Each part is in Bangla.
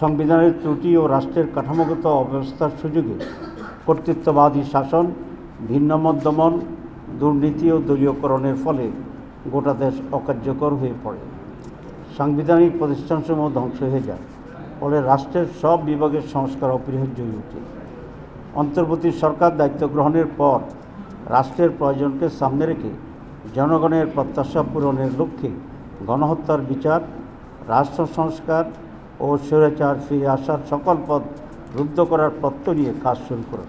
সংবিধানের ত্রুটি ও রাষ্ট্রের কাঠামোগত অব্যবস্থার সুযোগে কর্তৃত্ববাদী শাসন, ভিন্নমত দমন, দুর্নীতি ও দলীয়করণের ফলে গোটা দেশ অকার্যকর হয়ে পড়ে। সাংবিধানিক প্রতিষ্ঠানসমূহ ধ্বংস হয়ে যায়। ফলে রাষ্ট্রের সব বিভাগের সংস্কার অপরিহার্য হয়ে ওঠে। অন্তর্বর্তী সরকার দায়িত্ব গ্রহণের পর রাষ্ট্রের প্রয়োজনকে সামনে রেখে জনগণের প্রত্যাশা পূরণের লক্ষ্যে গণহত্যার বিচার, রাষ্ট্র সংস্কার ও স্বৈরাচার ফিরে আসার সকল পথ রুদ্ধ করার প্রত্যয় নিয়ে কাজ শুরু করে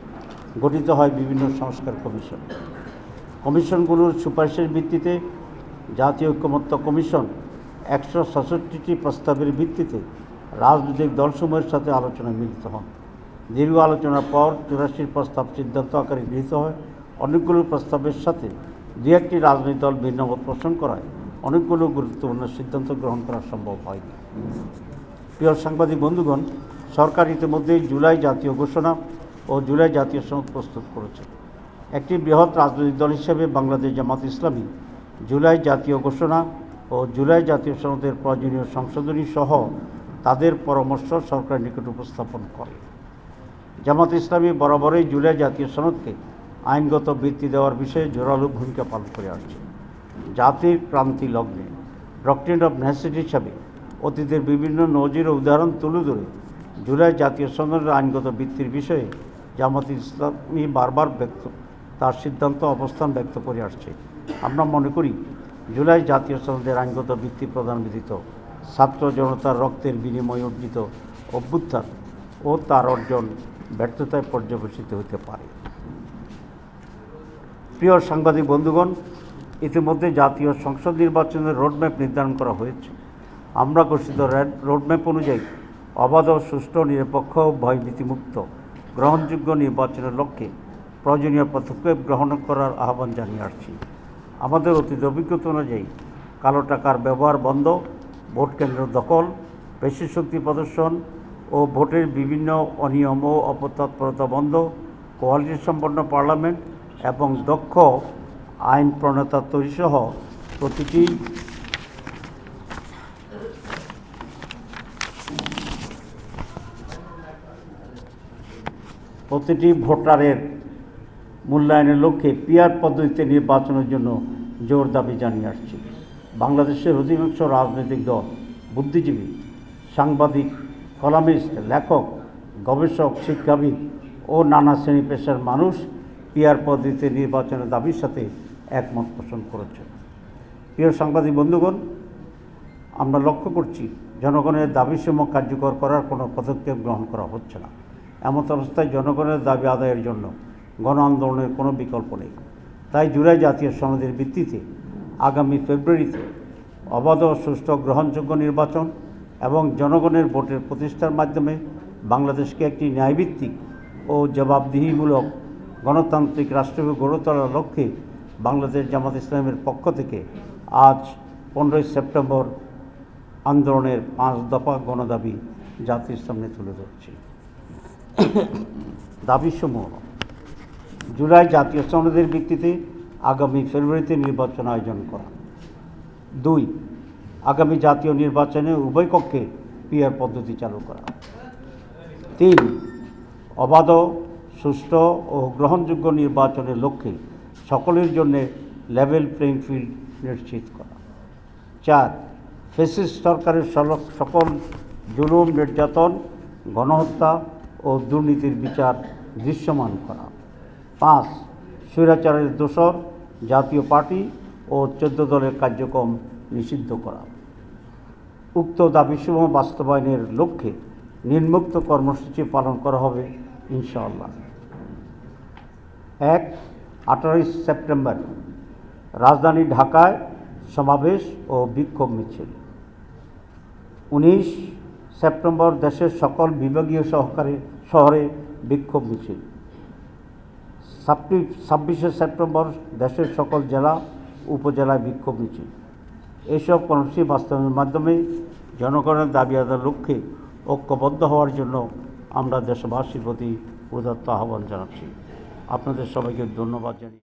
গঠিত হয় বিভিন্ন সংস্কার কমিশন। কমিশনগুলোর সুপারিশের ভিত্তিতে জাতীয় ঐকমত্য কমিশন 166টি প্রস্তাবের ভিত্তিতে রাজনৈতিক দলসমূহের সাথে আলোচনায় মিলিত হন। দীর্ঘ আলোচনার পর 84 প্রস্তাব সিদ্ধান্ত আকারে গৃহীত হয়। অনেকগুলো প্রস্তাবের সাথে দু একটি রাজনৈতিক দল ভিন্নমত পোষণ করায় অনেকগুলো গুরুত্বপূর্ণ সিদ্ধান্ত গ্রহণ করা সম্ভব হয়নি। প্রিয় সাংবাদিক বন্ধুগণ, সরকার ইতিমধ্যেই জুলাই জাতীয় ঘোষণা ও জুলাই জাতীয় সনদ প্রস্তুত করেছে। একটি বৃহৎ রাজনৈতিক দল হিসেবে বাংলাদেশ জামাত ইসলামী জুলাই জাতীয় ঘোষণা ও জুলাই জাতীয় সনদের প্রয়োজনীয় সংশোধনী সহ তাদের পরামর্শ সরকারের নিকট উপস্থাপন করে। জামাত ইসলামী বরাবরই জুলাই জাতীয় সনদকে আইনগত ভিত্তি দেওয়ার বিষয়ে জোরালো ভূমিকা পালন করে আসছে। জাতির ক্রান্তি লগ্নে ডক্ট্রিন অফ নেসেসিটি হিসাবে অতীতের বিভিন্ন নজির ও উদাহরণ তুলে ধরে জুলাই জাতীয় সনদের আইনগত ভিত্তির বিষয়ে জামাত ইসলামী বারবার তার সিদ্ধান্ত অবস্থান ব্যক্ত করে আসছে। আমরা মনে করি জুলাই জাতীয় সনদের আইনগত ভিত্তি প্রদান ব্যতীত ছাত্র জনতার রক্তের বিনিময়ে অর্জিত অভ্যুত্থান ও তার অর্জন ব্যর্থতায় পর্যবেসিত হতে পারে। প্রিয় সাংবাদিক বন্ধুগণ, ইতিমধ্যে জাতীয় সংসদ নির্বাচনের রোডম্যাপ নির্ধারণ করা হয়েছে। আমরা ঘোষিত রোডম্যাপ অনুযায়ী অবাধ, সুষ্ঠু, নিরপেক্ষ, ভয়ভীতিমুক্ত, গ্রহণযোগ্য নির্বাচনের লক্ষ্যে প্রয়োজনীয় পদক্ষেপ গ্রহণ করার আহ্বান জানিয়ে আসছি। আমাদের অতীত অভিজ্ঞতা অনুযায়ী কালো টাকার ব্যবহার বন্ধ, ভোট কেন্দ্র দখল, পেশি শক্তি প্রদর্শন ও ভোটের বিভিন্ন অনিয়ম ও অপতৎপরতা বন্ধ, কোয়ালিটি সম্পন্ন পার্লামেন্ট এবং দক্ষ আইন প্রণেতা তৈরিসহ প্রতিটি ভোটারের মূল্যায়নের লক্ষ্যে পিআর পদ্ধতিতে নির্বাচনের জন্য জোর দাবি জানিয়ে আসছি। বাংলাদেশের অধিকাংশ রাজনৈতিক দল, বুদ্ধিজীবী, সাংবাদিক, কলামিস্ট, লেখক, গবেষক, শিক্ষাবিদ ও নানা শ্রেণী পেশার মানুষ পিআর পদ্ধতিতে নির্বাচনের দাবির সাথে একমত পোষণ করেছে। প্রিয় সাংবাদিক বন্ধুগণ, আমরা লক্ষ্য করছি জনগণের দাবিসমূহ কার্যকর করার কোনো পদক্ষেপ গ্রহণ করা হচ্ছে না। এমন অবস্থায় জনগণের দাবি আদায়ের জন্য গণ আন্দোলনের কোনো বিকল্প নেই। তাই জুলাই জাতীয় সনদের ভিত্তিতে আগামী ফেব্রুয়ারিতে অবাধ, সুষ্ঠু, গ্রহণযোগ্য নির্বাচন এবং জনগণের ভোটের প্রতিষ্ঠার মাধ্যমে বাংলাদেশকে একটি ন্যায়ভিত্তিক ও জবাবদিহিমূলক গণতান্ত্রিক রাষ্ট্র গড়ে তোলার লক্ষ্যে বাংলাদেশ জামাত ইসলামের পক্ষ থেকে আজ 15 সেপ্টেম্বর আন্দোলনের 5 দফা গণদাবি জাতির সামনে তুলে ধরছি। দাবিসমূহ: জুলাই জাতীয় সনদের ভিত্তিতে আগামী ফেব্রুয়ারিতে নির্বাচন আয়োজন করা। 2, আগামী জাতীয় নির্বাচনে উভয় কক্ষে পিআর পদ্ধতি চালু করা। 3, অবাধ, সুষ্ঠু ও গ্রহণযোগ্য নির্বাচনের লক্ষ্যে সকলের জন্য লেভেল প্লেইং ফিল্ড নিশ্চিত করা। 4, ফ্যাসিস্ট সরকারের সকল জুলুম, নির্যাতন, গণহত্যা ও দুর্নীতির বিচার দৃশ্যমান করা। 5, স্বৈরাচারের দোসর জাতীয় পার্টি ও 14 দলের কার্যক্রম নিষিদ্ধ করা। উক্ত দাবিসমূহ বাস্তবায়নের লক্ষ্যে নিম্নোক্ত কর্মসূচি পালন করা হবে ইনশাআল্লাহ। 1, 18 সেপ্টেম্বর রাজধানী ঢাকায় সমাবেশ ও বিক্ষোভ মিছিল। 19 সেপ্টেম্বর দেশের সকল বিভাগীয় শহরে বিক্ষোভ মিছিল। 26 সেপ্টেম্বর দেশের সকল জেলা উপজেলায় বিক্ষোভ মিছিল। এইসব কর্মসূচি বাস্তবায়নের মাধ্যমে জনগণের দাবি আদায়ের লক্ষ্যে ঐক্যবদ্ধ হওয়ার জন্য আমরা দেশবাসীর প্রতি উদাত্ত আহ্বান জানাচ্ছি। আপনাদের সবাইকে ধন্যবাদ জানিয়ে